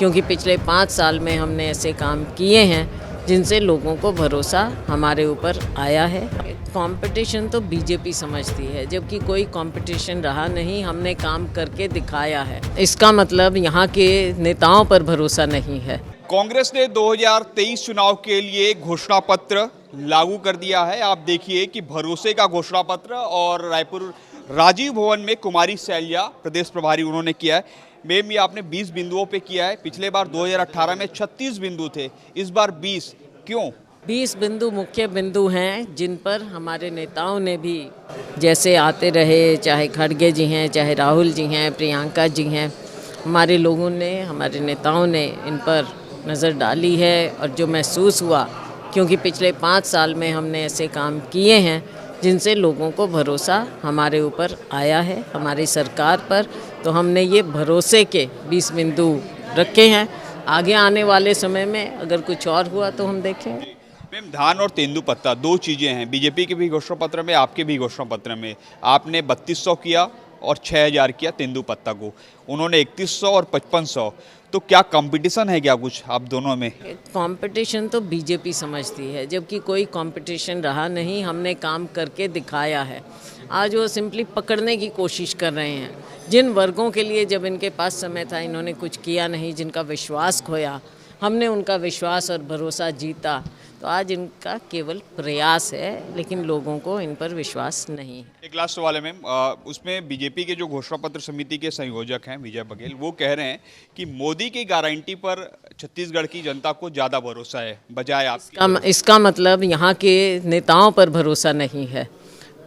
क्योंकि पिछले 5 साल में हमने ऐसे काम किए हैं जिनसे लोगों को भरोसा हमारे ऊपर आया है। कंपटीशन तो बीजेपी समझती है, जबकि कोई कंपटीशन रहा नहीं, हमने काम करके दिखाया है। इसका मतलब यहाँ के नेताओं पर भरोसा नहीं है। कांग्रेस ने 2023 चुनाव के लिए घोषणा पत्र लागू कर दिया है। आप देखिए कि भरोसे का घोषणा पत्र, और रायपुर राजीव भवन में कुमारी शैलजा प्रदेश प्रभारी उन्होंने किया है। मैम, ये आपने 20 बिंदुओं पे किया है। पिछले बार 2018 में 36 बिंदु थे, इस बार 20, क्यों? 20 बिंदु मुख्य बिंदु हैं जिन पर हमारे नेताओं ने भी जैसे आते रहे, चाहे खड़गे जी हैं, चाहे राहुल जी हैं, प्रियंका जी हैं, हमारे लोगों ने, हमारे नेताओं ने इन पर नज़र डाली है। और जो महसूस हुआ, क्योंकि पिछले 5 साल में हमने ऐसे काम किए हैं जिनसे लोगों को भरोसा हमारे ऊपर आया है, हमारी सरकार पर, तो हमने ये भरोसे के 20 बिंदु रखे हैं। आगे आने वाले समय में अगर कुछ और हुआ तो हम देखेंगे। मैम, धान और तेंदुपत्ता 2 चीज़ें हैं, बीजेपी के भी घोषणा पत्र में, आपके भी घोषणा पत्र में। आपने 3200 किया और 6000 किया तेंदुपत्ता को, उन्होंने 3100 और 5500। तो क्या कंपटीशन है क्या कुछ आप दोनों में? कंपटीशन तो बीजेपी समझती है, जबकि कोई कंपटीशन रहा नहीं, हमने काम करके दिखाया है। आज वो सिंपली पकड़ने की कोशिश कर रहे हैं। जिन वर्गों के लिए जब इनके पास समय था इन्होंने कुछ किया नहीं, जिनका विश्वास खोया, हमने उनका विश्वास और भरोसा जीता, तो आज इनका केवल प्रयास है, लेकिन लोगों को इन पर विश्वास नहीं है। एक लास्ट सवाल है मैम, उसमें बीजेपी के जो घोषणा पत्र समिति के संयोजक हैं विजय बघेल, वो कह रहे हैं कि मोदी की गारंटी पर छत्तीसगढ़ की जनता को ज़्यादा भरोसा है बजाय आपकी। इसका मतलब यहाँ के नेताओं पर भरोसा नहीं है।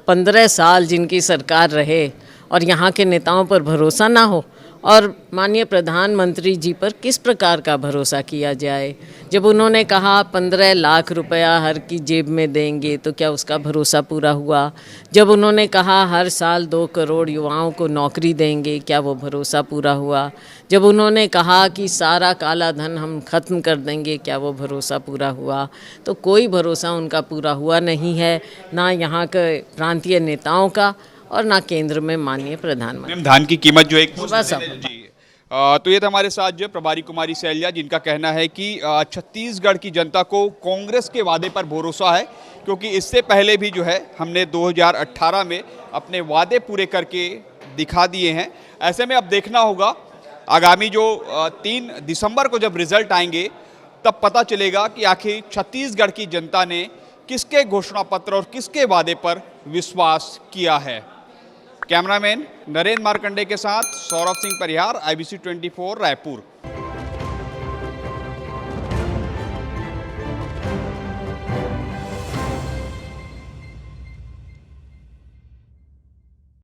15 साल जिनकी सरकार रहे और यहाँ के नेताओं पर भरोसा ना हो, और माननीय प्रधानमंत्री जी पर किस प्रकार का भरोसा किया जाए? जब उन्होंने कहा 15 लाख रुपया हर की जेब में देंगे, तो क्या उसका भरोसा पूरा हुआ? जब उन्होंने कहा हर साल 2 करोड़ युवाओं को नौकरी देंगे, क्या वो भरोसा पूरा हुआ? जब उन्होंने कहा कि सारा काला धन हम ख़त्म कर देंगे, क्या वो भरोसा पूरा हुआ? तो कोई भरोसा उनका पूरा हुआ नहीं है, ना यहाँ के प्रांतीय नेताओं का और ना केंद्र में माननीय प्रधानमंत्री। धान की कीमत जो एक बस जी, तो ये था हमारे साथ जो प्रभारी कुमारी शैलजा, जिनका कहना है कि छत्तीसगढ़ की जनता को कांग्रेस के वादे पर भरोसा है, क्योंकि इससे पहले भी जो है हमने 2018 में अपने वादे पूरे करके दिखा दिए हैं। ऐसे में अब देखना होगा आगामी जो 3 दिसंबर को जब रिजल्ट आएंगे, तब पता चलेगा कि आखिर छत्तीसगढ़ की जनता ने किसके घोषणा पत्र और किसके वादे पर विश्वास किया है। कैमरामैन नरेंद्र मार्कंडे के साथ सौरभ सिंह परिहार, IBC 24 रायपुर।